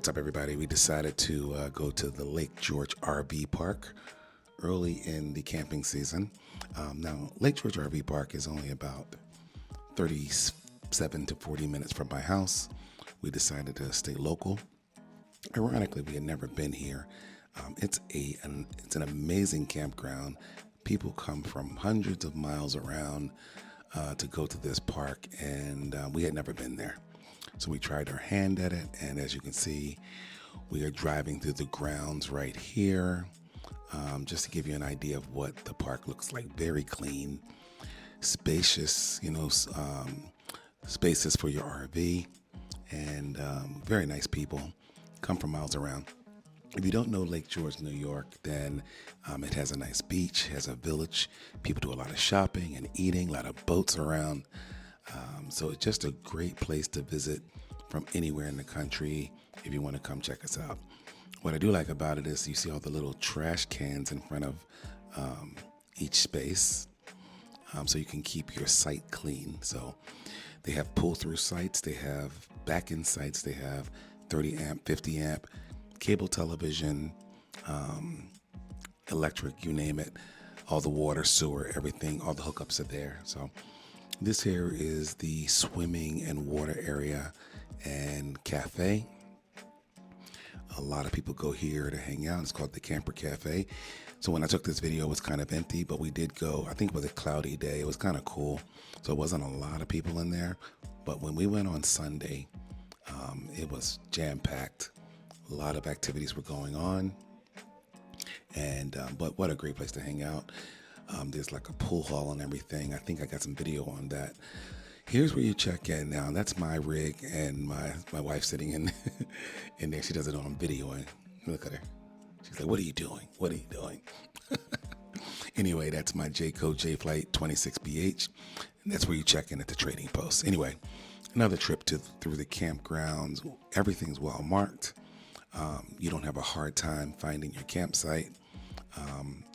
What's up, everybody? We decided to go to the Lake George RV Park early in the camping season. Now, Lake George RV Park is only about 37 to 40 minutes from my house. We decided to stay local. Ironically, we had never been here. It's an amazing campground. People come from hundreds of miles around to go to this park, and we had never been there. So we tried our hand at it, and as you can see, we are driving through the grounds right here. Just to give you an idea of what the park looks like. Very clean, spacious, spaces for your RV, and very nice people. Come from miles around. If you don't know Lake George, New York, then it has a nice beach, has a village. People do a lot of shopping and eating, a lot of boats around. So it's just a great place to visit from anywhere in the country if you want to come check us out. What I do like about it is you see all the little trash cans in front of each space, so you can keep your site clean. So they have pull-through sites, they have back-end sites, they have 30 amp, 50 amp, cable television, electric, you name it, all the water, sewer, everything, all the hookups are there. So this here is the swimming and water area and cafe. A lot of people go here to hang out. It's called the Camper Cafe. So when I took this video, it was kind of empty, but we did go. I think it was a cloudy day. It was kind of cool. So it wasn't a lot of people in there. But when we went on Sunday, it was jam-packed. A lot of activities were going on. And but what a great place to hang out. There's like a pool hall and everything. I think I got some video on that. Here's where you check in now. That's my rig, and my wife sitting in there. She does it on video, and look at her. She's like, "What are you doing? What are you doing?" Anyway, that's my Jayco J-Flight 26BH, and that's where you check in at the trading post. Anyway, another trip through the campgrounds. Everything's well marked. You don't have a hard time finding your campsite,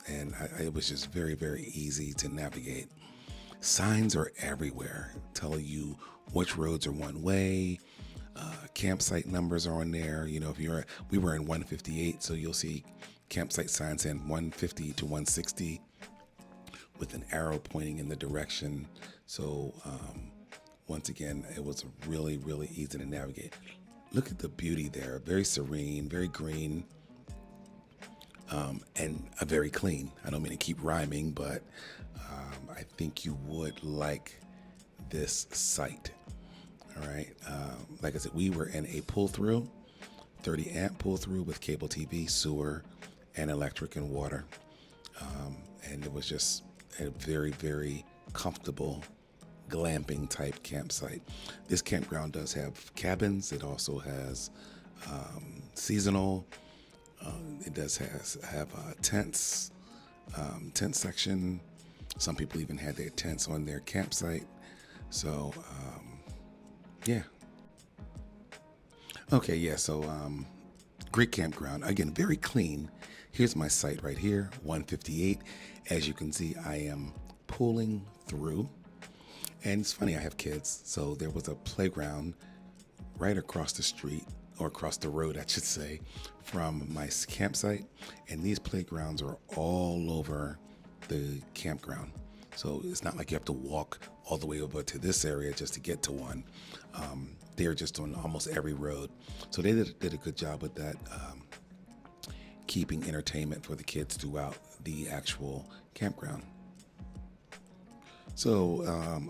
and it was just very, very easy to navigate. Signs are everywhere telling you which roads are one way. Campsite numbers are on there. You know, we were in 158, so you'll see campsite signs saying 150 to 160 with an arrow pointing in the direction. So once again, it was really, really easy to navigate. Look at the beauty there. Very serene, very green, and very clean. I don't mean to keep rhyming, but I think you would like this site. All right. Like I said, we were in a pull-through, 30 amp pull-through with cable TV, sewer, and electric and water. And it was just a very, very comfortable glamping type campsite. This campground does have cabins. It also has seasonal. It does have tents, tent section. Some people even had their tents on their campsite. So, yeah. Okay, yeah, so great campground. Again, very clean. Here's my site right here, 158. As you can see, I am pulling through. And it's funny, I have kids, so there was a playground right across the street, or across the road, I should say, from my campsite. And these playgrounds are all over the campground. So it's not like you have to walk all the way over to this area just to get to one. They're just on almost every road. So they did a good job with that, keeping entertainment for the kids throughout the actual campground. So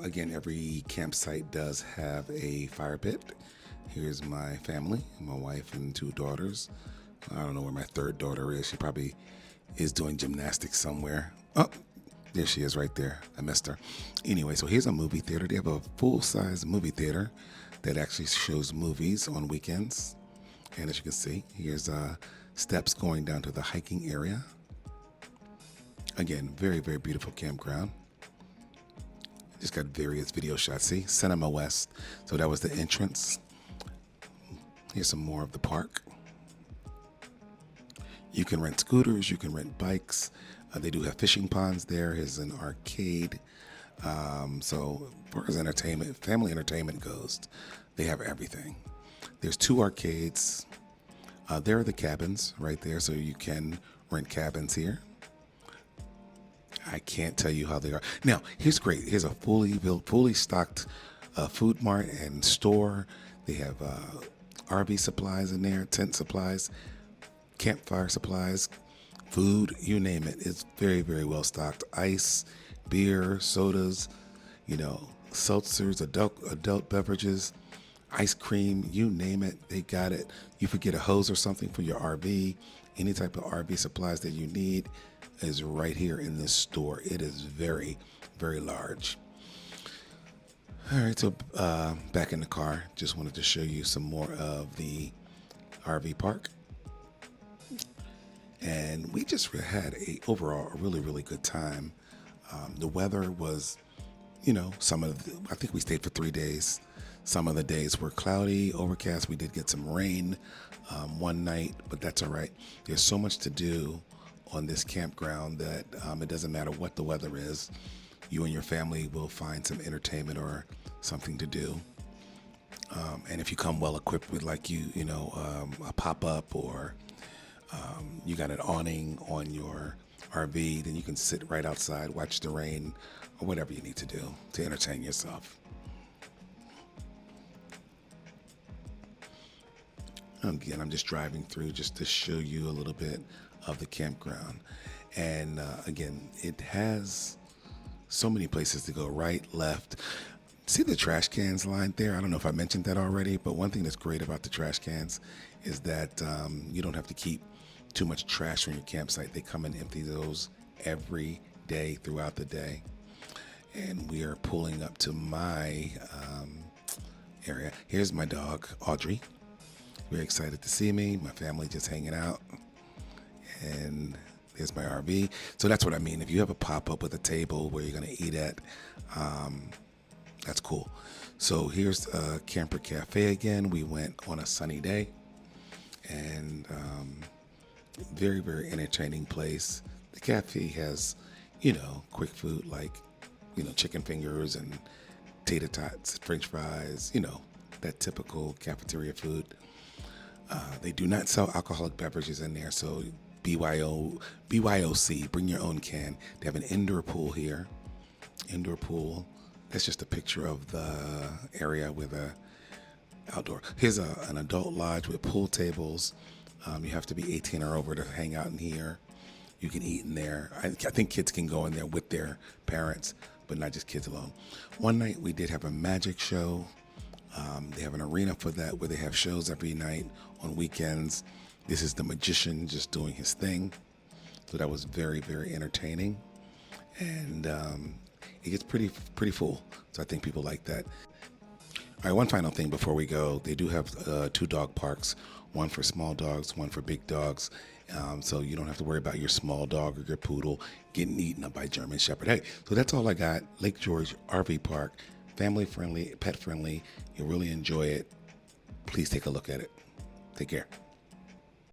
again, every campsite does have a fire pit. Here's my family, my wife and two daughters. I don't know where my third daughter is. She probably is doing gymnastics somewhere. Oh, there she is right there. I missed her. Anyway, so here's a movie theater. They have a full-size movie theater that actually shows movies on weekends. And as you can see, here's steps going down to the hiking area. Again, very, very beautiful campground. Just got various video shots. See, Cinema West. So that was the entrance. Here's some more of the park. You can rent scooters, you can rent bikes. They do have fishing ponds there. Here's an arcade. So as far as entertainment, family entertainment goes, they have everything. There's 2 arcades. There are the cabins right there, so you can rent cabins here. I can't tell you how they are. Now, here's great. Here's a fully built, fully stocked food mart and store. They have RV supplies in there, tent supplies, campfire supplies, food, you name it. It's very, very well stocked. Ice, beer, sodas, seltzers, adult beverages, ice cream, you name it, they got it. You could get a hose or something for your RV. Any type of RV supplies that you need is right here in this store. It is very, very large. All right, so back in the car, just wanted to show you some more of the RV park. And we just had overall a really, really good time. The weather was, I think we stayed for 3 days. Some of the days were cloudy, overcast. We did get some rain one night, but that's all right. There's so much to do on this campground that it doesn't matter what the weather is. You and your family will find some entertainment or something to do. And if you come well equipped with a pop-up or you got an awning on your RV, then you can sit right outside, watch the rain, or whatever you need to do to entertain yourself. Again, I'm just driving through just to show you a little bit of the campground. And again, it has so many places to go, right, left. See the trash cans lined there? I don't know if I mentioned that already, but one thing that's great about the trash cans is that you don't have to keep too much trash on your campsite. They come and empty those every day throughout the day. And we are pulling up to my area. Here's my dog, Audrey. Very excited to see me. My family just hanging out. And there's my RV. So that's what I mean. If you have a pop-up with a table where you're going to eat at, that's cool. So here's Camper Cafe again. We went on a sunny day. And very, very entertaining place. The cafe has, quick food like, chicken fingers and tater tots, French fries, that typical cafeteria food. They do not sell alcoholic beverages in there, so BYOC, bring your own can. They have an indoor pool here. Indoor pool. That's just a picture of the area with a outdoor. Here's an adult lodge with pool tables. You have to be 18 or over to hang out in here. You can eat in there. I think kids can go in there with their parents, but not just kids alone. One night we did have a magic show. They have an arena for that where they have shows every night on weekends. This is the magician just doing his thing. So that was very, very entertaining. And it gets pretty full. So I think people like that. All right, one final thing before we go. They do have 2 dog parks, one for small dogs, one for big dogs. So you don't have to worry about your small dog or your poodle getting eaten up by German Shepherd. Hey, so that's all I got. Lake George RV Park, family friendly, pet friendly. You'll really enjoy it. Please take a look at it. Take care.